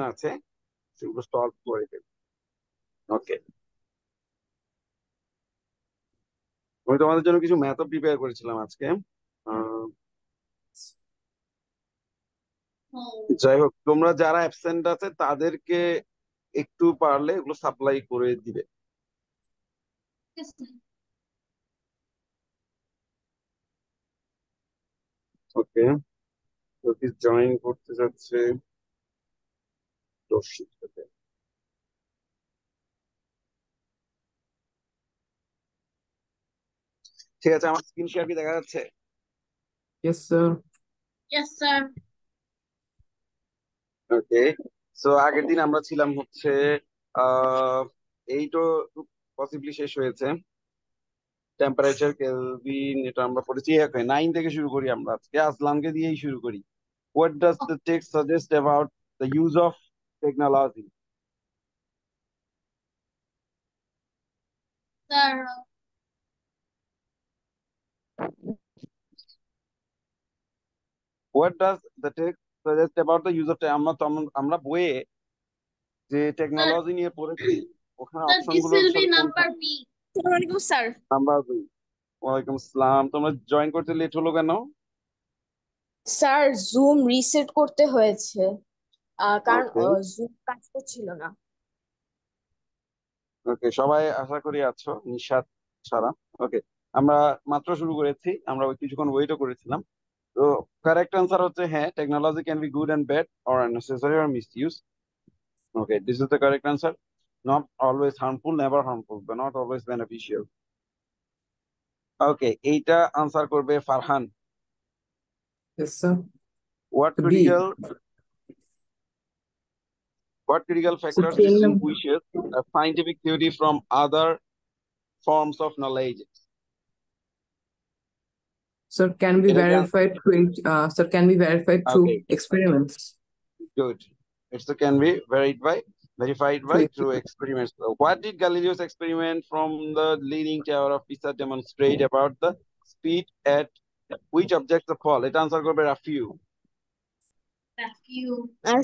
আছে সেগুলো সলভ করে দেবে। ওকে, আমি তোমাদের জন্য কিছু ম্যাথও প্রিপেয়ার করেছিলাম আজকে। আহ, যাই হোক, তোমরা যারা অ্যাবসেন্ট আছে তাদেরকে একটু পারলে এগুলো সাপ্লাই করে দিবে। ওকে, জয়েন করতে যাচ্ছে দর্শিত সাথে। ঠিক আছে, আমার স্ক্রিন শেয়ার কি দেখা যাচ্ছে? Yes, sir. Yes, sir. ওকে, সো আগের দিন আমরা ছিলাম হচ্ছে আহ এইটো পসিবলি শেষ হয়েছে। টেম্পারেচার কেলভিন এটা আমরা পড়েছি। ওকে, 9 থেকে শুরু করি আমরা আজকে, আসলামকে দিয়েই শুরু করি। What does the text suggest about the use of technology? Sir, what does the text suggest about the use of, আমরা বইয়ে যে sir, টেকনোলজি নিয়ে পড়েছি ওখানে sir, অপশন this গুলো will আসলে be কোনটা? number B. Assalamualaikum, sir. Number 2। ওয়ালাইকুম আসসালাম। তোমরা জয়েন করতে লেট হলো কেন? স্যার জুম রিসেট করতে হয়েছে কারণ ওকে, জুম কাজ করছিল না। ওকে, সবাই আশা করি আছো, নিশাত ছাড়া। ওকে, আমরা মাত্র শুরু করেছি, আমরা ওই কিছুক্ষণ ওয়েটও করেছিলাম। তো কারেক্ট আনসার হচ্ছে হ্যাঁ, technology can be good and bad or unnecessary or misuse. Okay, this is the correct answer. Not always harmful, never harmful, but not always beneficial. Okay, এইটা আনসার করবে Farhan. Yes, sir. What So B. Critical What critical So factors 10 number. distinguishes a scientific theory from other forms of knowledge? Sir, can be এটা কি আন- verified through sir, can be verified through Okay, experiments. good. Can be verified by Through through experiments. What did Galileo's experiment from the Leaning Tower of Pisa demonstrate about the speed at which objects the fall? It answer করবে Rafiu. Rescue.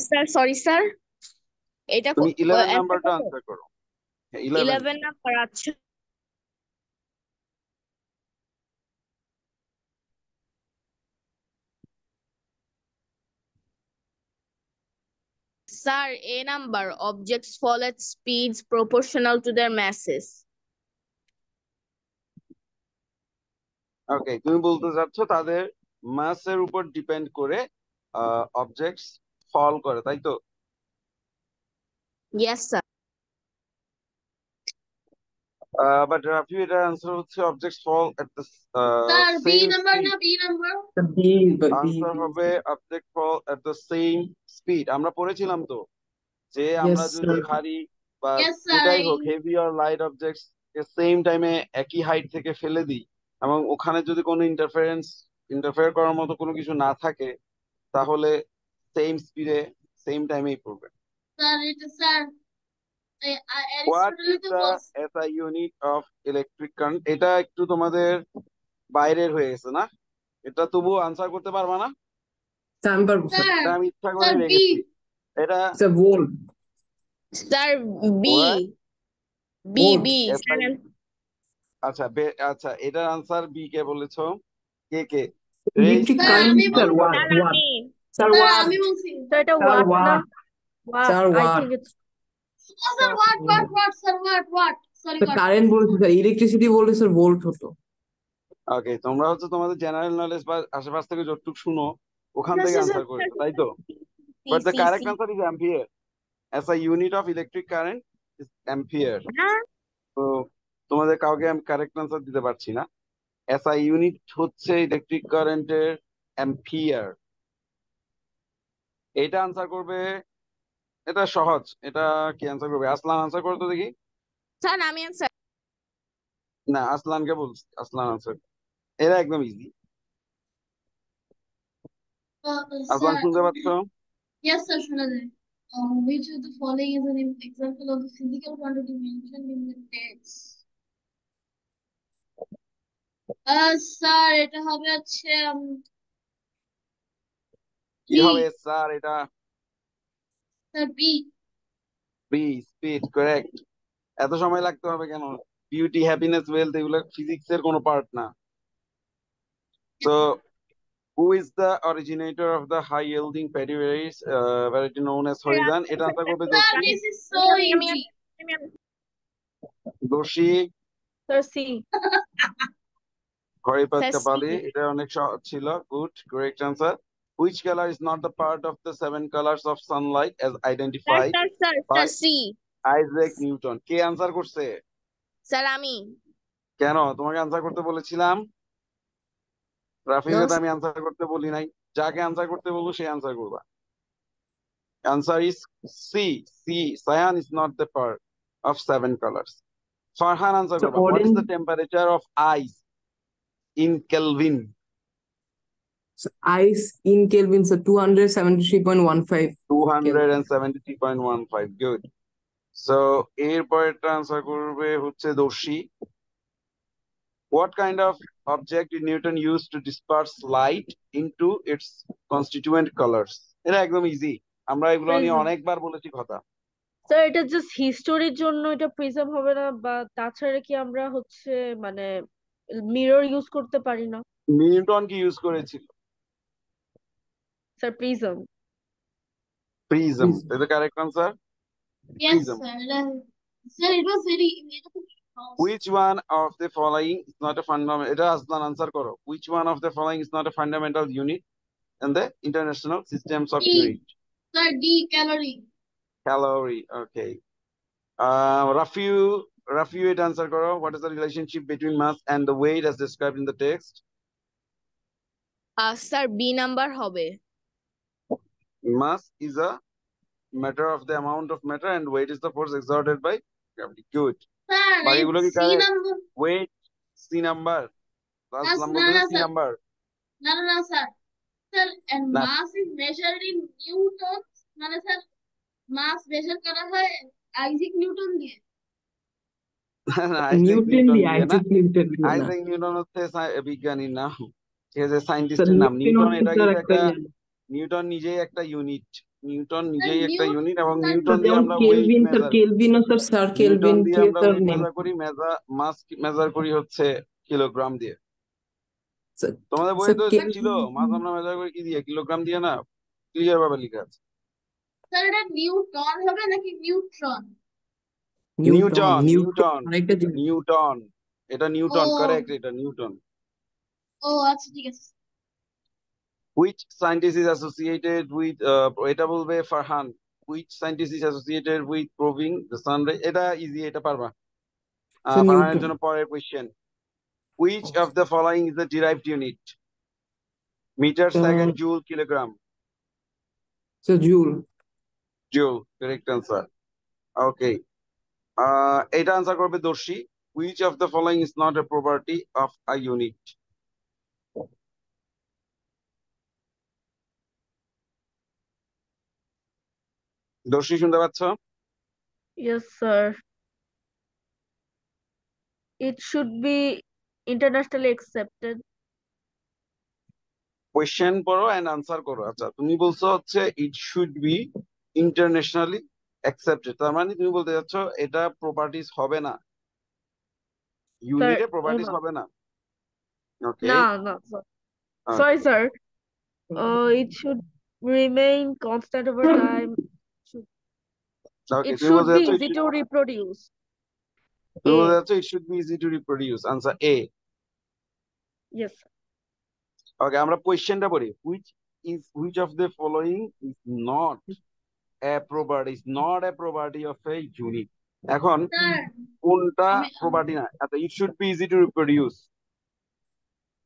Sir sorry sir, এটা তুমি 11 answer নাম্বারটা কত? Answer করো। হ্যাঁ, 11। 11 number. আচ্ছা sir, A number, objects fall at speeds proportional to their masses. Okay, তুমি বলতে চাচ্ছ তাদের মাসের উপর ডিপেন্ড করে অবজেক্টস ফল করে, তাই তো? Yes sir. বাট রাফি, এটার আনসার হচ্ছে objects fall at the Sir, B same number speed. na B number. the B, but B, answer B. হবে object fall at the same speed. আমরা পড়েছিলাম তো যে আমরা Yes, যদি sir. ভারী বা Yes, sir. যেটাই হোক, হেভি আর লাইট অবজেক্টস কে সেম টাইমে একই হাইট থেকে ফেলে দিই এবং ওখানে যদি কোনো ইন্টারফেয়ার করার মতো কোনো কিছু না থাকে, তাহলে সেম স্পিডে সেম টাইমেই পড়বে। Sir, it is sir. What Aristotle is to the was. SI unit of electric current? এটা একটু তোমাদের বাইরের হয়ে গেছে না? এটা তবুও আনসার করতে পারবা না? Sample, sir. এটা Sir, আমি ইচ্ছা করে sir রেখেছি। B. এটা It's a volt. Sir B, what B Volt. B SI. আচ্ছা, আচ্ছা, এটার আনসার বি কে বলেছো? কে কে? Raise Electric Sir, to current, আমি sir. বলছি। What? Sir What? আমি, Sir, Sir, what? আমি বলছি। তো এটা Sir, ওয়াট না? what? What, Sir, I what? Think it's Oh, sir, what, sir, what? Sorry, The what? current বলছি স্যার, ইলেকট্রিসিটি বললে স্যার ভোল্ট হতো। ওকে, তোমরা হচ্ছে তোমাদের জেনারেল নলেজ বা আশেপাশ থেকে যতটুকু শুনো ওখান স্যার থেকে স্যার আনসার করেছো, তাই তো? C but the C C correct answer is ampere. SI unit of electric current is ampere. হ্যাঁ। তো তোমাদের কাউকে আমি কারেক্ট আনসার দিতে পারছি না। এসআই ইউনিট হচ্ছে ইলেকট্রিক কারেন্টের অ্যাম্পিয়ার। এটা আনসার করবে, এটা সহজ। এটা কি আনসার করবে? আসলান আনসার করতো দেখি। স্যার আমি আনসার। না, আসলানকে বলছি, আসলান আনসার। এরা একদম ইজি। আসলান Sir, শুনতে পাচ্ছ? yes, sir, শোনা যায়. Which of the following is an example of the physical quantity mentioned in the text? Sir এটা হবে হচ্ছে কি বি। হবে স্যার এটা? Sir, B. B speed correct. এত সময় লাগতে হবে কেন? বিউটি, হ্যাপিনেস, ওয়েলথ এগুলো ফিজিক্স এর কোনো পার্ট না। So who is the originator of the high yielding fatty variety known as horizon? এটা আনসার করবে Sir, দোষী। this is so easy. দোষী Sir, C. Haripada Sir, Kapali, C. এটা অনেক সহজ ছিল। Good, correct answer. Which color is not the part of the 7 colors of sunlight as identified Sir, by C. Isaac Newton? K answer করছে? Sir, আমি। কেন তোমাকে answer করতে বলেছিলাম? রাফিজকে তো আমি আনসার করতে বলি নাই। যাকে আনসার করতে বলবো সে আনসার করবা। Answer is C. C. Cyan is not the part of 7 colors. Farhan answer So করবা। What is orange, the temperature of ice in Kelvin? so ice in Kelvin, so 273.15 Kelvin. 273.15. Good. So এরপরেরটা answer করবে হচ্ছে দর্শী। What kind of object did Newton use to disperse light into its constituent colors? এটা একদম easy, আমরা এগুলো নিয়ে prism. অনেকবার বলেছি কথা। স্যার এটা জাস্ট হিস্টোরির জন্য এটা প্রিজম হবে না, বা তাছাড়া কি আমরা মানে মিরর ইউজ করতে পারি না? নিউটন কি ইউজ করেছিল? Sir prism. Prism, Prism. এটা correct answer. Yes, Prism. sir. Sir, it was very. Which one of the following is not a fundamental? এটা আসলান আনসার করো। Which one of the following is not a fundamental unit in the international systems of D. unit? Sir, D. Calorie. Calorie. Okay. Rafiu, it answer করো। What is the relationship between mass and the weight as described in the text? Sir, B number হবে। Mass is a matter of the amount of matter and weight is the force exerted by gravity. Good. Sir, বাকিগুলো কি it's C correct? number. Weight, C number. Last number No, বলতেছে C sir. number. No, sir. Sir, and না, mass is measured in newtons. Sir, mass measure করা হয় Isaac Newton দিয়ে। Isaac Newton Newton দিয়ে, দিয়ে না। Isaac Newton দিয়ে না। আইজাক নিউটন হচ্ছে বিজ্ঞানীর নাম, ঠিক আছে, So সায়েন্টিস্টের নাম। Newton নিউটন হচ্ছে এটা স্যার কিন্তু একটা একটা, নিউটন নিজেই একটা ইউনিট। নিউটন নিজেই একটা Newton, ইউনিট এবং sir, নিউটন দিয়ে যেমন আমরা ওয়েট কেলভিন, স্যার মেজার করি। কেলভিনও স্যার কেলভিন নিউটন দিয়ে দিয়ে আমরা স্যার ওয়েট নেম। মেজার করি, মাস মেজার করি হচ্ছে কিলোগ্রাম দিয়ে। তোমাদের বইয়ে তো স্যার ছিল মাস আমরা মেজার করি কি দিয়ে? কিলোগ্রাম দিয়ে না, ক্লিয়ার ভাবে লেখা আছে। স্যার এটা নিউটন হবে নাকি নিউট্রন? নিউটন, নিউটন, আরেকটা জিনিস। নিউটন, এটা নিউটন, ও কারেক্ট, এটা নিউটন। ও আচ্ছা ঠিক আছে। Which scientist is associated with এটা বলবে Farhan. Which scientist is associated with proving the sun ray? এটা ইজি, এটা পারবা। স্যার ফারহানের নিউটন। জন্য পরের question. Which of the following is the derived unit? Meter, second, joule, kilogram? Sir joule. Joule, correct answer. Okay. এটা answer করবে দর্শী। Which of the following is not a property of a unit? দর্শী শুনতে পাচ্ছ? Yes sir, it should B internationally accepted. Question পড়ো and answer করো। আচ্ছা, তুমি বলছো হচ্ছে ইট শুড বি ইন্টারন্যাশনালি অ্যাকসেপ্টেড, তার মানে তুমি বলতে চাচ্ছ এটা প্রপার্টিজ হবে না, স্যার ইউনিটে প্রপার্টিজ হবে না। ওকে, না না sorry sir, it should remain constant over time. Okay, It তুমি should বলতে be চাচ্ছ easy to reproduce. তুমি A. বলতে চাচ্ছ ইট should be easy to reproduce. Answer A. Yes. ওকে, আমরা কোয়েশ্চেনটা পড়ি। which of the following is not a property of a unit? এখন স্যার কোনটা আমি প্রপার্টি না? আচ্ছা, ইট should be easy to reproduce,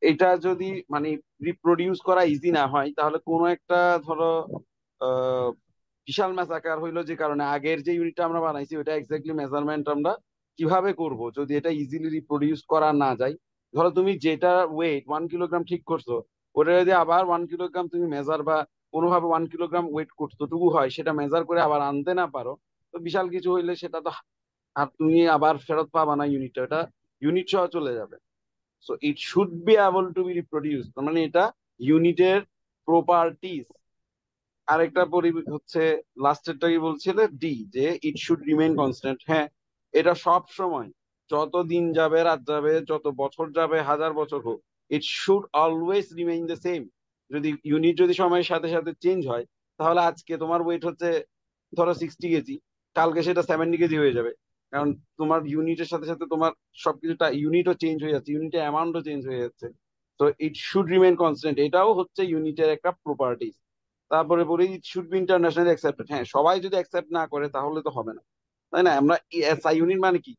এটা যদি মানে রিপ্রোডিউস করা ইজি না হয় তাহলে কোনো একটা ধরো আহ বিশাল ম্যাসাকার হইলো, যে কারণে আগের যে ইউনিটটা আমরা বানাইছি ওটা এক্স্যাক্টলি মেজারমেন্ট আমরা কিভাবে করব যদি এটা ইজিলি রিপ্রোডিউস করা না যায়। ধরো তুমি যেটা ওয়েট 1 কিলোগ্রাম ঠিক করছো, ওটা যদি আবার 1 কিলোগ্রাম তুমি মেজার বা কোনোভাবে 1 কিলোগ্রাম ওয়েট কতটুকু হয় সেটা মেজার করে আবার আনতে না পারো, তো বিশাল কিছু হইলে সেটা তো আর তুমি আবার ফেরত পাবা না ইউনিটটা, এটা ইউনিট সহ চলে যাবে। So it should be able to be reproduce, তার মানে এটা ইউনিটের প্রপার্টিজ, আরেকটা হচ্ছে লাস্টেরটা কি বলছিল ডি, যে ইট শুড রিমেইন কনস্ট্যান্ট। হ্যাঁ, এটা সব সময়, যত দিন যাবে, রাত যাবে, যত বছর যাবে, হাজার বছর হোক, it should always remain the same. যদি ইউনিট যদি সময়ের সাথে সাথে চেঞ্জ হয়, তাহলে আজকে তোমার ওয়েট হচ্ছে ধরো 60 কেজি, কালকে সেটা 70 কেজি হয়ে যাবে। কারণ তোমার ইউনিটের সাথে সাথে তোমার সবকিছুটা, ইউনিটও চেঞ্জ হয়ে যাচ্ছে, ইউনিটের অ্যামাউন্টও চেঞ্জ হয়ে যাচ্ছে। তো ইট শুড রিমেইন কনস্ট্যান্ট, এটাও হচ্ছে ইউনিটের একটা প্রপার্টিজ। তারপরে বলি ইট শুড বি ইন্টারন্যাশনালি অ্যাকসেপ্টেড। হ্যাঁ, সবাই যদি অ্যাকসেপ্ট না করে তাহলে তো হবে না, তাই না? আমরা এসআই ইউনিট মানে কি?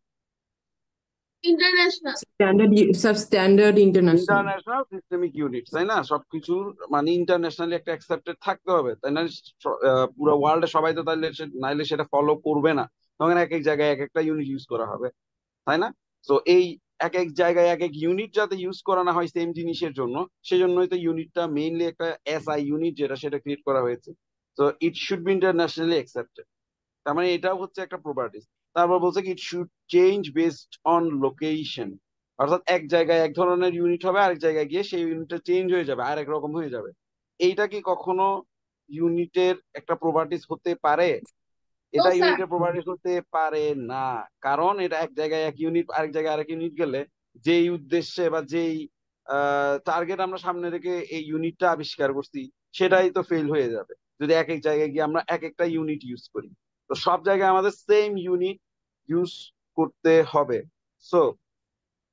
International. Standard international. International systemic unit, তাই না? সবকিছুর মানে ইন্টারন্যাশনালি একটা অ্যাকসেপ্টেড থাকতে হবে, তাই না? পুরো ওয়ার্ল্ডে সবাই তো তাইলে নাইলে সেটা ফলো করবে না, তখন এক এক জায়গায় এক একটা ইউনিট ইউজ করা হবে, তাই না? তো এই এক এক জায়গায় এক এক ইউনিট যাতে ইউজ করা না হয় সেম জিনিসের জন্য, সেজন্যই তো ইউনিটটা মেইনলি একটা এসআই ইউনিট যেটা, সেটা ক্রিয়েট করা হয়েছে। তো ইট শুড বি ইন্টারন্যাশনালি অ্যাকসেপ্টেড, তার মানে এটাও হচ্ছে একটা প্রপার্টিস। তারপর বলছে কি it should change based on location, অর্থাৎ এক জায়গায় এক ধরনের ইউনিট হবে, আরেক জায়গায় গিয়ে সেই ইউনিটটা চেঞ্জ হয়ে যাবে, আরেক রকম হয়ে যাবে। এইটা কি কখনো ইউনিটের একটা প্রপার্টিস হতে পারে? No, এটা sir. ইউনিটের প্রপার্টিস হতে পারে না, কারণ এটা এক জায়গায় এক ইউনিট, আরেক জায়গায় আরেক ইউনিট গেলে যেই উদ্দেশ্যে বা যেই টার্গেট আমরা সামনে রেখে এই ইউনিটটা আবিষ্কার করছি, সেটাই তো ফেল হয়ে যাবে যদি এক এক জায়গায় গিয়ে আমরা এক একটা ইউনিট ইউজ করি। তো সব জায়গায় আমাদের সেম ইউনিট ইউজ করতে হবে। So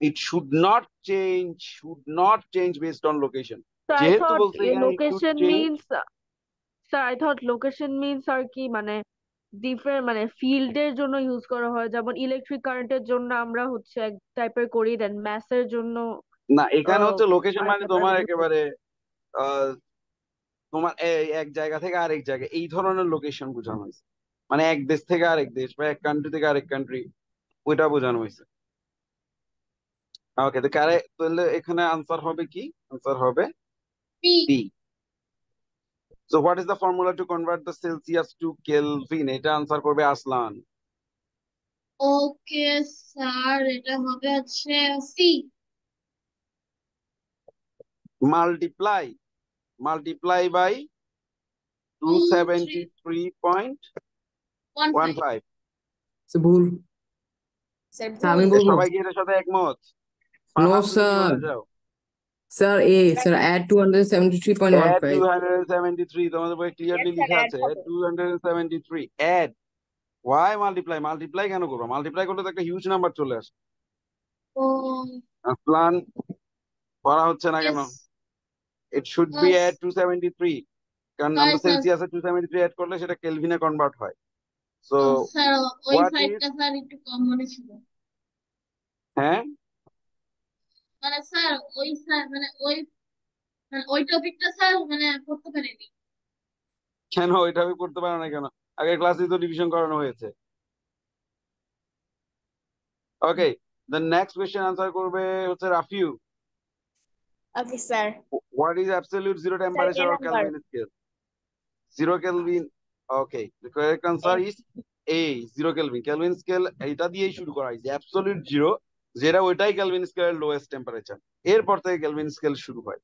it should not change based on location. So I যেহেতু thought বলছে এখানে it should location change, means, sir, I thought location means আর কি মানে ডিফারেন্ট মানে ফিল্ডের জন্য ইউজ করা হয়, যেমন ইলেকট্রিক কারেন্টের জন্য আমরা হচ্ছে এক টাইপের করি, দেন ম্যাথের জন্য না এখানে হচ্ছে লোকেশন মানে আরেকটা তোমার টাইপের করি। একেবারে আহ, তোমার এক জায়গা থেকে আরেক জায়গায় এই ধরনের লোকেশন বোঝানো হয়েছে, মানে এক দেশ থেকে আরেক দেশ বা এক কান্ট্রি থেকে আরেক কান্ট্রি, ওইটা বোঝানো হয়েছে। ওকে, তো তাহলে এখানে আনসার হবে কি? আনসার হবে B. B. So what is the formula to convert the Celsius to Kelvin? এটা আনসার করবে আসলান। ওকে স্যার, এটা হবে হচ্ছে C. Multiply by 273.15। So ভুল। Sir, স্যার আমি ভুল। বলবো। সবাই কি এটার সাথে একমত? No, ফারহান, তুমি কি sir. বলতে চাও? Sir, A. Sir, add Add 273.15. 273, তোমাদের বই ক্লিয়ারলি Yes, sir, লেখা add আছে হবে। 273। অ্যাড ওয়াই মাল্টিপ্লাই কেন করবো? মাল্টিপ্লাই করলে তো একটা হিউজ নাম্বার চলে আসে। Oh, প্ল্যান করা হচ্ছে না কেন? yes. It should be Yes. Add 273, কারণ আমরা Sir, সেলসিয়াসে 273 অ্যাড করলে সেটা কেলভিনে কনভার্ট হয়। সো স্যার ওই হোয়াট ইজ, সাইডটা স্যার একটু কম মনে ছিল। হ্যাঁ মানে স্যার ওই স্যার মানে ওই টপিকটা স্যার মানে পড়তে পারিনি। কেন ওইটা আমি করতে পারো না কেন? আগের ক্লাসে তো ডিভিশন করানো হয়েছে। Okay, the next question answer করবে হচ্ছে Rafiu. Okay, sir. What is absolute zero Sir, A temperature or number. Kelvin scale? 0 Kelvin. Okay, the correct answer is A, 0 Kelvin. Kelvin scale এটা দিয়েই শুরু করা হয়েছে, অ্যাবসলিউট জিরো, যেটা ওইটাই কেলভিন স্কেলের লোয়েস্ট টেম্পারেচার। এরপর থেকে কেলভিন স্কেল শুরু হয়।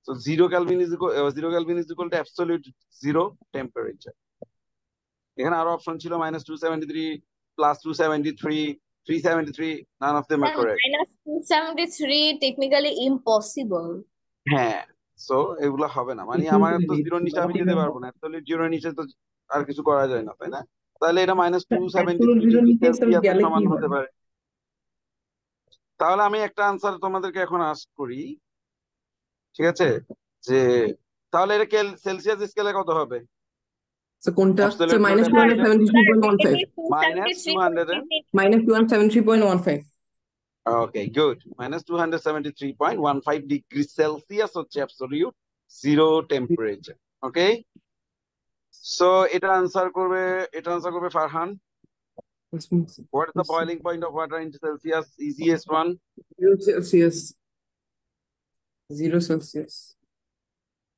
So 0 Kelvin is equal to absolute zero temperature. এখানে আরো অপশন ছিল -273, +273, 373, none of them are Sir, correct. -273 technically impossible. হ্যাঁ, সো এগুলো হবে না, মানে আমার তো জিরোর নিচে আমি যেতে পারবো না, অ্যাবসলিউট জিরোর নিচে তো আর কিছু করা যায় না, তাই না? তাহলে এটা -273 ডিগ্রি সেলসিয়াসের সমান হতে পারে। তাহলে আমি একটা আনসার তোমাদেরকে এখন আস্ক করি, ঠিক আছে? যে তাহলে এটা সেলসিয়াস স্কেলে কত হবে? So কোনটা? So absolute zero minus temperature 273.15. -200 -273.15. ওকে, গুড। -273.15 ডিগ্রি সেলসিয়াস হচ্ছে অ্যাবসলিউট জিরো টেম্পারেচার। ওকে, সো এটা আনসার করবে Farhan. What is the boiling point of water in Celsius? Easiest one. 0 Celsius. 0 Celsius.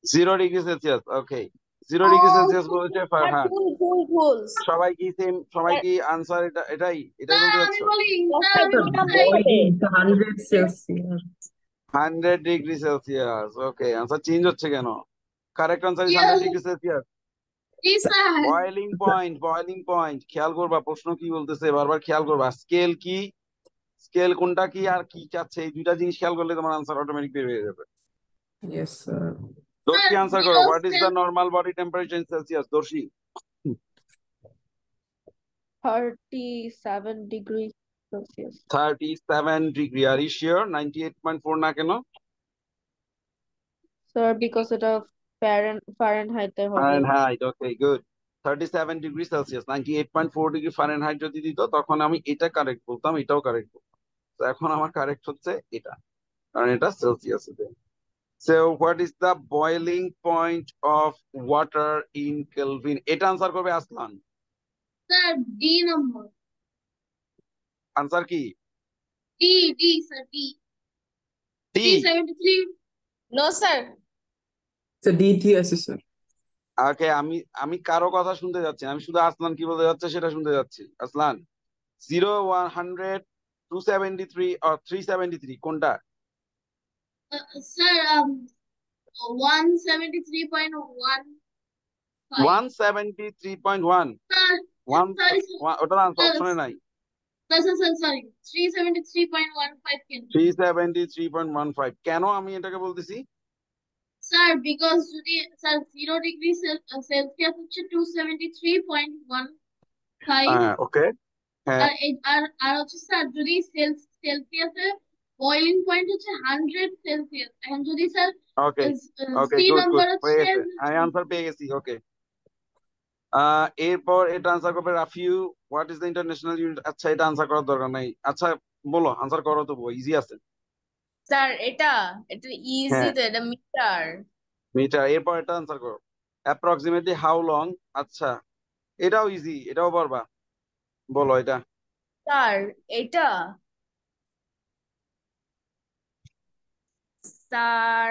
0 degree Celsius. Okay, 0 degree Celsius বলেছে Sir, Farhan. ভুল। সবাই কি answer এটাই sir বলতে আমি চাচ্ছ? বলি Yes, স্যার sir, আমি B number বলতে হবে। 100 Celsius. 100 degree Celsius. Okay, answer change হচ্ছে কেন? কারেক্ট আনসার ইজ চাই। 100 ডিগ্রি সেলসিয়াস। জি স্যার বয়লিং পয়েন্ট খেয়াল করবা, প্রশ্ন কি বলতেছে বারবার খেয়াল করবা। স্কেল কি, স্কেল কোনটা কি আর কি চাচ্ছে, এই দুইটা জিনিস খেয়াল করলে তোমার আনসার অটোমেটিক বের হয়ে যাবে। Yes, sir. Darshi sir answer করো, zero what is the normal body temperature in Celsius? Darshi 37 degree Celsius. 37 degree. Are you sure 98.4 না কেন? স্যার বিকজ এটা ফারেনহাইটে হবে। Fahrenheit, okay good. 37 degree Celsius 98.4 degree Fahrenheit যদি দিত তখন আমি এটা কারেক্ট বলতাম, এটাও কারেক্ট বলতাম। তো এখন আমার কারেক্ট হচ্ছে এটা, কারণ এটা সেলসিয়াসে দেয়। So what is the boiling point of water in Kelvin? এটা আনসার করবে আসলান। স্যার ডি নম্বর আনসার কি? D sir D T. 73 No, sir. So DTS, sir. ওকে, আমি কারো কথা শুনতে যাচ্ছি না, আমি শুধু আসলান কি বলতে যাচ্ছে সেটা শুনতে যাচ্ছি। আসলান 0, 100, 273 or 373 কোনটা? স্যার 173.1 173.1 স্যার ওয়ান সরি ওটার আনসার অপশনে নাই। সরি 373.15 কেন 373.15 কেন আমি এটাকে বলতেছি? স্যার বিকজ যদি স্যার 0 ডিগ্রি সেলসিয়াস হচ্ছে 273.15 ওকে, হ্যাঁ আর হচ্ছে স্যার যদি সেলসিয়াসে বয়লিং পয়েন্ট হচ্ছে 100 সেলসিয়াস, এখন যদি স্যার ওকে ওকে সি গুড নাম্বার হয়ে হচ্ছে গেছে, আমি আনসার পেয়ে গেছি। ওকে, এরপর এটা আনসার করবে Rafiu, what is the international unit? আচ্ছা এটা আনসার করার দরকার নাই, আচ্ছা বলো আনসার করো তো, ইজি আছে। Sir, এটা easy হ্যাঁ তো, এটা মিটার। মিটার। এরপর এটা আনসার করো, অ্যাপ্রক্সিমেটলি হাউ লং? আচ্ছা এটাও ইজি, এটাও পারবা, বলো এটা। স্যার এটা স্যার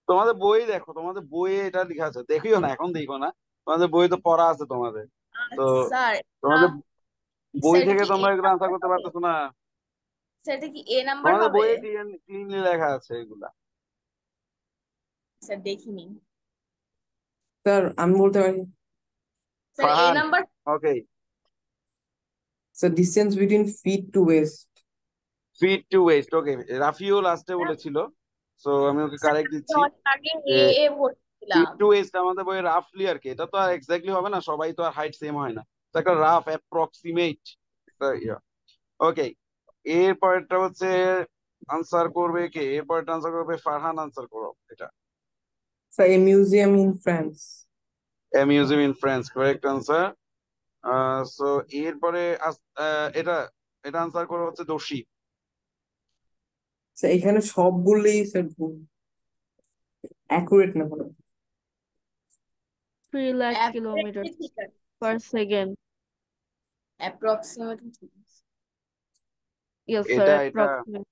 তোমাদের বই দেখো, তোমাদের বইয়ে এটা লেখা আছে, দেখিও না এখন, দেখো না, তোমাদের বই তো পড়া আছে তোমাদের, তো স্যার তোমাদের বই সেটা থেকে কি এ তোমরা এগুলো আনসার নাম্বার করতে হবে? পারতেছো না? সেটা কি এ নাম্বার তোমাদের হবে? বইয়ে ক্লিনলি লেখা আছে এগুলা। স্যার দেখিনি। Sir, আমি বলতে পারি। Sir A Farhan, number. Okay, So distance between feet to waist. Feet to waist, okay রাফিও লাস্টে বলেছিল, সো আমি ওকে স্যার কারেক্ট আমি দিচ্ছি অনেক আগে যে এ ভর্তিছিলাম। ফিট টু ওয়েস্ট আমাদের বইয়ে রাফলি আর কি, এটা তো আর এক্স্যাক্টলি হবে না, সবাই তো আর হাইট সেম হয় না, তো একটা রাফ অ্যাপ্রক্সিমেট ইয়া। ওকে, এরপরটা হচ্ছে আনসার করবে কে? এরপরটা আনসার করবে ফারহান, আনসার করো এটা। So a museum in France. A museum in France, correct answer. So এরপরে এটা এটা আনসার করো হচ্ছে দোষী। So এখানে সবগুলোই স্যার ভুল, অ্যাকুরেট না কোনো। 3 lakh kilometers ঠিক আছে, per second. Approximately. Yes, sir, এটা approximate.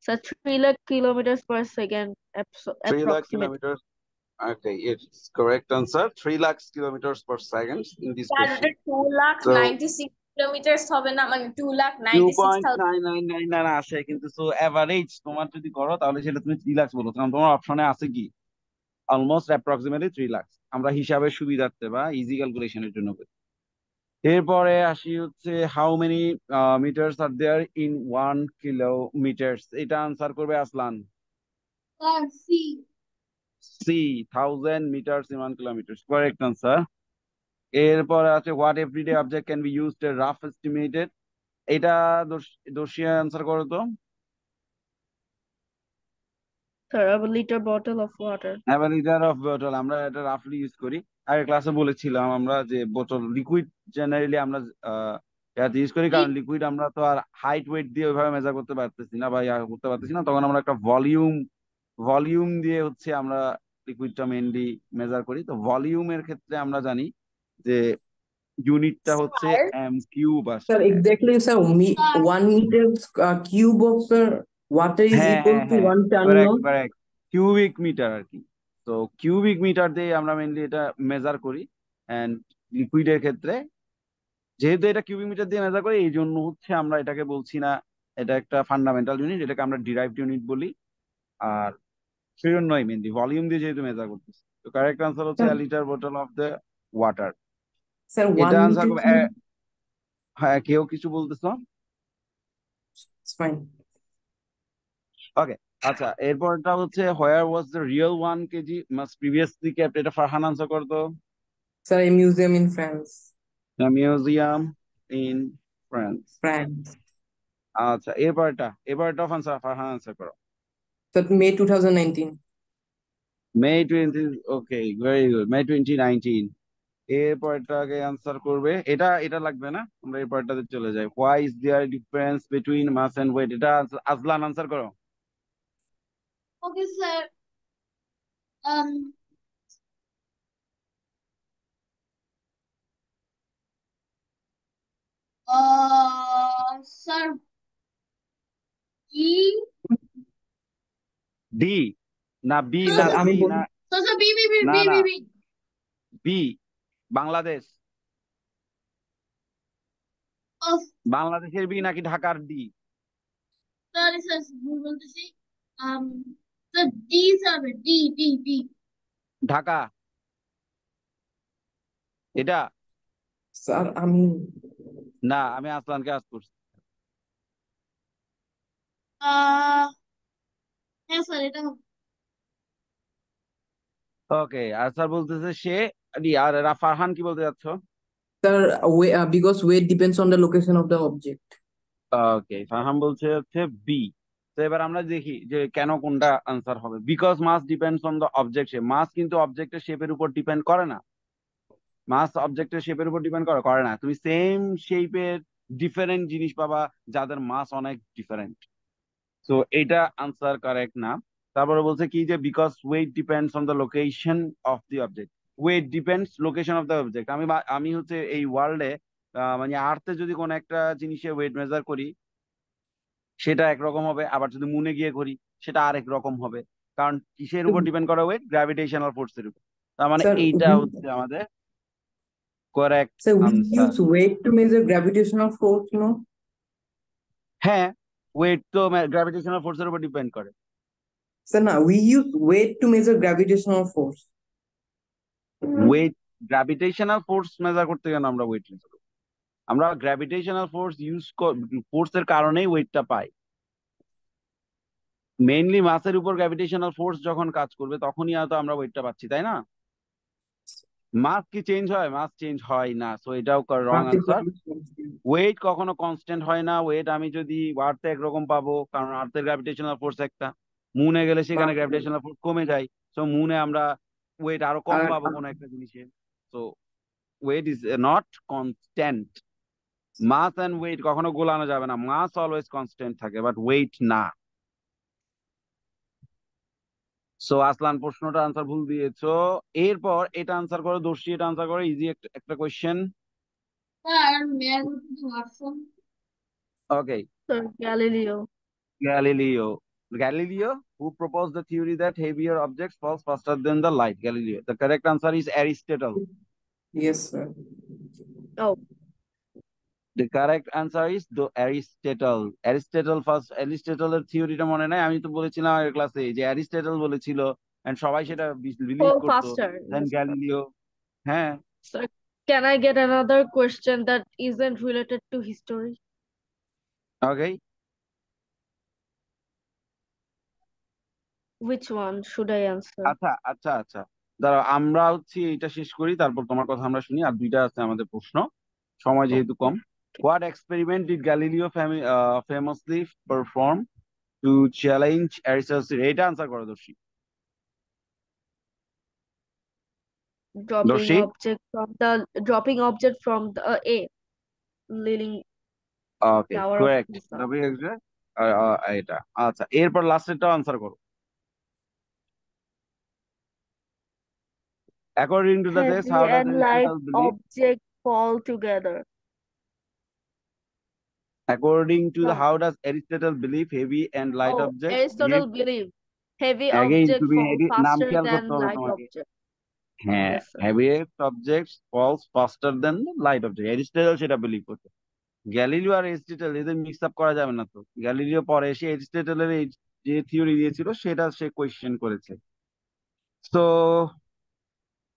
So 3 lakh kilometers per second, 3 lakh approximate. kilometers. Okay, it's correct answer. 3 lakhs kilometers per second in this sir ওটা question. 2,96 কিলোমিটার হবে না, মানে 2,96,000। 2.9999 আসে কিন্তু, সো এভারেজ তোমার যদি করো তাহলে সেটা তুমি 3 লাখ বলো, কারণ তোমার অপশনে আছে কি অলমোস্ট অ্যাপ্রক্সিমেটলি 3 লাখ। আমরা হিসাবের সুবিধার্থে বা ইজি ক্যালকুলেশনের জন্য করি। এরপরে আসি হচ্ছে how many metres are there in 1 kilometres? এটা আনসার করবে Aslan. Sir C C 1000 metres in 1 kilometre, correct answer. এরপরে আছে what everyday object can be used a rough estimated? এটা দর্শিয়া আনসার করো তো। Sir, a liter bottle of water. Have litre of বোতল, আমরা এটা রাফলি ইউজ করি। আগে ক্লাসে বলেছিলাম আমরা যে বোতল লিকুইড জেনারেলি আমরা ইউজ করি, কারণ লিকুইড আমরা তো আর হাইট ওয়েট দিয়ে ওইভাবে মেজার করতে পারতেছি না বা করতে পারতেছি না, তখন আমরা একটা ভলিউম দিয়ে হচ্ছে আমরা লিকুইডটা মেইনলি মেজার করি। তো ভলিউমের ক্ষেত্রে আমরা জানি যে ইউনিটটা হচ্ছে স্যার এম কিউব Sir, আসে। exactly, sir. 1 meter cube of water is হ্যাঁ equal হ্যাঁ to হ্যাঁ 1 ton, no? Correct correct, cubic metre আর কি। তো কিউবিক মিটার দিয়ে আমরা মেনলি এটা মেজার করি। এন্ড লিকুইডের ক্ষেত্রে যেহেতু এটা কিউবিক মিটার দিয়ে মেজার করি, এই জন্য হচ্ছে আমরা এটাকে বলছি না এটা একটা ফান্ডামেন্টাল ইউনিট, এটাকে আমরা ডিরাইভড ইউনিট বলি। আর সেই জন্যই মেনলি ভলিউম দিয়ে যেহেতু মেজার করতেছি। তো কারেক্ট আনসার হচ্ছে Sir, a liter bottle of the water. sir, এটা 1 আনসার meter করবে cube. হ্যাঁ, কেউ কিছু বলতেছো? It's fine. ওকে, আচ্ছা, এরপরটা হচ্ছে where was the real 1 kg must previously kept? এটা ফারহান আনসার করতো। Sir, a museum in France. The museum in France. France. আচ্ছা, এবারটা ফারহান আনসার করো। Sir, May 2019. May 20, okay, very good, May 2019। এরপরটাকে আনসার করবে, এটা এটা লাগবে না, আমরা এরপরটাতে চলে যাই। Why is there difference between mass and weight? এটা আজলান আনসার করো। Okay, sir. Um, sir, E. D না বি No, না Sir, sir. আমি সি বলি না? So, B, B, B, না B, না, B, B. B, Bangladesh. Oh, বাংলাদেশের বি নাকি ঢাকার ডি? sorry, sir. ভুল বলতেছি। Um, sir, D, sir, D, D, D. Dhaka এটা? স্যার আমি না, আমি আসলানকে আজ করছি। হ্যাঁ, স্যার, এটা হবে। ওকে, আনসার বলতেছে সে ডি। আর ফারহান কি বলতে যাচ্ছ? Sir because weight depends on the location of the object. ওকে, ফারহান বলছে হচ্ছে বি। তো এবার আমরা দেখি যে কেন কোনটা আনসার হবে। Because mass depends on the object shape. Mass কিন্তু অবজেক্টের শেপের উপর ডিপেন্ড করে না। মাস অবজেক্টের শেপের উপর ডিপেন্ড করে না। তুমি সেম শেপের ডিফারেন্ট জিনিস পাবা যাদের মাস অনেক ডিফারেন্ট। তো এইটা আনসার কারেক্ট না। তারপরে বলছে কি যে because weight depends on the location of the object. Weight depends location of the object. আমি হচ্ছে এই ওয়ার্ল্ডে, মানে আর্থে যদি কোনো একটা জিনিসের ওয়েট মেজার করি সেটা একরকম হবে, আবার যদি মুনে গিয়ে করি সেটা আরেক রকম হবে। কারণ কিসের উপর ডিপেন্ড করে? ওয়েট গ্র্যাভিটেশনাল ফোর্সের উপর। তার মানে স্যার এইটা হচ্ছে আমাদের correct we answer. use weight to measure gravitational force, no? হ্যাঁ, ওয়েট তো গ্র্যাভিটেশনাল ফোর্সের উপর ডিপেন্ড করে। Sir, না, we use weight to measure gravitational force. Weight gravitational force measure করতে গেলে আমরা ওয়েট ইউজ করি। আমরা গ্র্যাভিটেশনাল ফোর্স ফোর্সের কারণেই ওয়েটটা পাই। মেইনলি মাসের উপর গ্র্যাভিটেশনাল ফোর্স যখন কাজ করবে তখনই হয়তো আমরা ওয়েটটা পাচ্ছি, তাই না? মাস কি চেঞ্জ হয়? মাস চেঞ্জ হয় না, সো এটাও wrong Mass is answer. always constant. Weight কখনো কনস্ট্যান্ট হয় না। ওয়েট আমি যদি আর্থে একরকম পাবো, কারণ আর্থের গ্র্যাভিটেশনাল ফোর্স একটা। মুনে গেলে সেখানে গ্র্যাভিটেশনাল ফোর্স কমে যায়, সো মুনে আমরা ওয়েট আরো কম আর পাবো কোনো একটা জিনিসে। So weight is not constant. Mass and weight কখনো গোলানো যাবে না। মাস অলওয়েজ কনস্ট্যান্ট থাকে, বাট ওয়েট না। সো আসলান প্রশ্নটা আনসার ভুল দিয়েছো। এরপর এটা আনসার করো দর্শী, এটা আনসার করো। ইজি একটা question. Sir, may I go to the washroom? Okay, Sir, Galileo. Galileo. Galileo, who proposed the theory that heavier objects fall faster than the light? Galileo. The correct answer is Aristotle. yes, sir. Oh, The correct answer is the Aristotle. Aristotle-এর থিওরিটা মনে নাই? আমি তো বলেছিলাম আগের ক্লাসে যে Aristotle বলেছিল, এন্ড সবাই সেটা বিলিভ fall করতো। faster. দেন Yes, sir. গ্যালিলিও। হ্যাঁ, Sir, can I get another question that isn't related to history? Okay. Which one should I answer? আচ্ছা আচ্ছা আচ্ছা, দাঁড়াও, আমরা হচ্ছে এটা শেষ করি, তারপর তোমার কথা আমরা শুনি। আর দুইটা আছে আমাদের প্রশ্ন, সময় যেহেতু কম। What experiment did Galileo famously perform to challenge Aristotle's theory? এটা আনসার করো দর্শী। Dropping দর্শী, object from the A, leaning okay, Tower of correct. Pisa. এটা আচ্ছা, এরপর লাস্টেরটা আনসার করো। According to the test, Heavy how does and light Aristotle believe? object fall together. According to the No. how does Aristotle believe heavy and light Oh, objects Aristotle believe heavy again object তুমি fall নাম faster খেয়াল than করতে হবে light তোমাকে। object. হ্যাঁ, Yes, sir. heaviest objects falls faster than the light object. Aristotle সেটা believe করতো। Galileo আর Aristotle এদের মিক্স আপ করা যাবে না। তো গ্যালিলিও পরে এসে অ্যারিস্টটলের এই যে থিওরি দিয়েছিল সেটা সে কোয়েশ্চেন করেছে। তো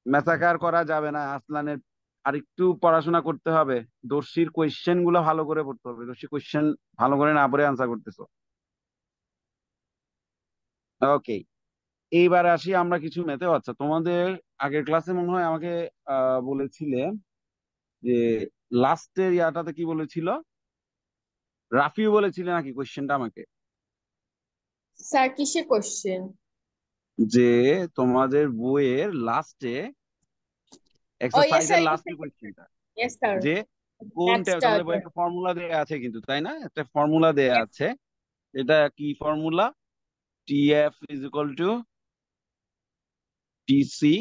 ম্যাসাকার করা যাবে না আসলানের, আরেকটু পড়াশোনা করতে হবে। দর্শীর কোয়েশ্চেন গুলো ভালো করে পড়তে হবে, দর্শী কোয়েশ্চেন ভালো করে না পড়ে আনসার করতেছো। ওকে, এইবার আসি আমরা কিছু ম্যাথে। আচ্ছা, তোমাদের আগের ক্লাসে মনে হয় আমাকে বলেছিলে যে লাস্টের ইয়াটাতে কি বলেছিল, রাফিও বলেছিলে নাকি কোয়েশ্চেনটা আমাকে, স্যার কিসের কোশ্চেন? যে তোমাদের বইয়ের লাস্টে ও ইয়েস এক্সারসাইজের স্যার, লাস্টের কোয়েশ্চেনটা, ইয়েস স্যার, যে কোনটা ম্যাথসটা। তোমাদের বইয়ে একটা ফর্মুলা দেয়া আছে কিন্তু, তাই না? একটা ফর্মুলা দেয়া আছে, এটা কি formula? TF is equal two TC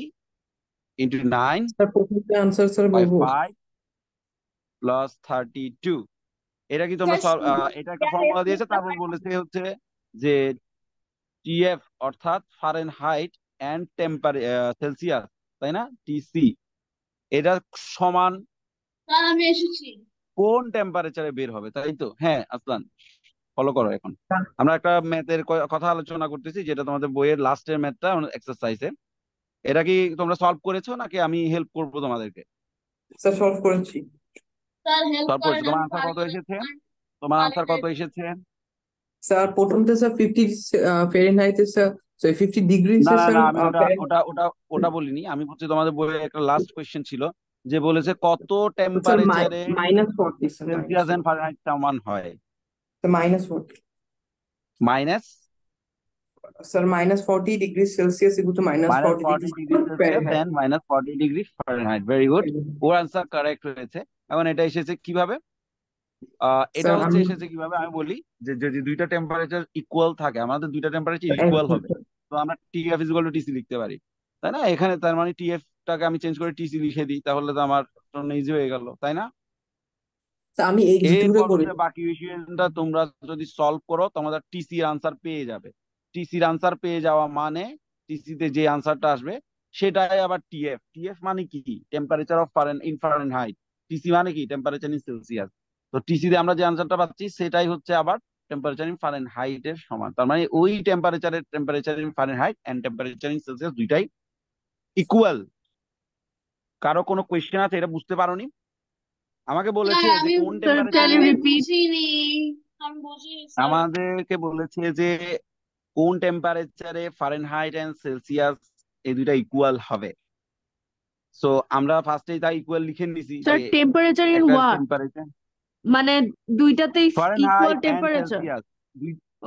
into 9 sir প্রথমটা আনসার স্যার বাই বলবো। 5 প্লাস 32। এটা কি তোমরা স্যার শুধু এটা একটা ফর্মুলা TF দিয়েছে, লিখতে তারপর পারেন না? বলেছে হচ্ছে যে টিএফ অর্থাৎ ফারেনহাইট এন্ড সেলসিয়াস, তাই না? টিসি এটা সমান স্যার আমি এসেছি। কোন টেম্পারেচারে বের হবে, তাই তো? হ্যাঁ আসলান, ফলো করো। এখন আমরা একটা ম্যাথের কথা আলোচনা করতেছি, যেটা তোমাদের বইয়ের লাস্টের ম্যাথটা এক্সারসাইজে। এটা কি তোমরা সলভ করেছো নাকি আমি হেল্প করবো তোমাদেরকে? স্যার সলভ করেছি। স্যার হেল্প সলভ করেছো? করেন, তোমার আমি আনসার পারি কত না। এসেছে? আর তোমার পারি আনসার না। কত এসেছে? স্যার প্রথমটা স্যার 50 ফারেনহাইটে স্যার, সরি 50 ডিগ্রিস না এ না স্যার না, আমি ওটা ফারেনহাইট। ওটা ওটা ওটা বলিনি। আমি বলছি তোমাদের বইয়ে একটা লাস্ট কোয়েশ্চেন ছিল, যে বলেছে কত স্যার টেম্পারেচারে -40 স্যার, সেলসিয়াস এন্ড ফারেনহাইট সমান হয়। -40 minus sir, -40 degree Celsius equal to -40 degree -40 degree Celsius Fahrenheit. And -40 degree Fahrenheit. Very good, ওর আনসার কারেক্ট হয়েছে। এখন এটা এসেছে কিভাবে? এটা স্যার হচ্ছে আমি এসেছে কিভাবে আমি বলি, যে যদি দুইটা টেম্পারেচার ইকুয়াল থাকে, আমাদের দুইটা টেম্পারেচার ইকুয়াল হবে, তো আমরা TF is equal two TC লিখতে পারি, তাই না? এখানে তার মানে টিএফ টাকে আমি চেঞ্জ করে টিসি লিখে দিই, তাহলে তো আমার জন্য ইজি হয়ে গেল, তাই না? স্যার আমি এক্সিকিউট এরপর করি। হচ্ছে বাকি ইকুয়েশনটা তোমরা যদি সলভ করো, তোমাদের টিসির আনসার পেয়ে যাবে। টিসির আনসার পেয়ে যাওয়া মানে টিসিতে যে আনসারটা আসবে সেটাই আবার টিএফ। টিএফ মানে কি? Temperature of Fahrenheit. টিসি মানে কি? Temperature in Celsius. তো টিসিতে আমরা যে আনসারটা পাচ্ছি সেটাই হচ্ছে আবার টেম্পারেচার ইন ফারেনহাইট এর সমান। তার মানে ওই temperature in Fahrenheit and temperature in Celsius দুইটাই ইকুয়াল। কারো কোনো কোয়েশ্চেন আছে এটা বুঝতে পারোনি? আমাকে বলেছে স্যার যে আমি কোন স্যার ক্যান টেম্পারেচারে, ইউ আমি রিপিট? বুঝিনি। আমি বুঝিনি স্যার। আমাদেরকে বলেছে যে কোন টেম্পারেচারে ফারেনহাইট এন্ড সেলসিয়াস এই দুইটা ইকুয়াল হবে। সো আমরা ফার্স্টেই তা ইকুয়াল লিখে নিছি, স্যার যে টেম্পারেচার ইন একটা হোয়াট? টেম্পারেচার মানে দুইটাতেই equal Fahrenheit and temperature? Celsius,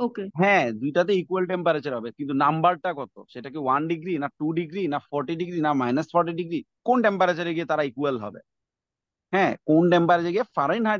okay. হ্যাঁ দুইটাতে ইকুয়াল টেম্পারেচার হবে, কিন্তু নাম্বারটা কত? সেটা কি 1 ডিগ্রি না 2 ডিগ্রি না 40 ডিগ্রি না -40 ডিগ্রি? কোন টেম্পারেচারে গিয়ে তারা ইকুয়াল হবে? হ্যাঁ, কোন টেম্পারেচারে গিয়ে ফারেনহাইট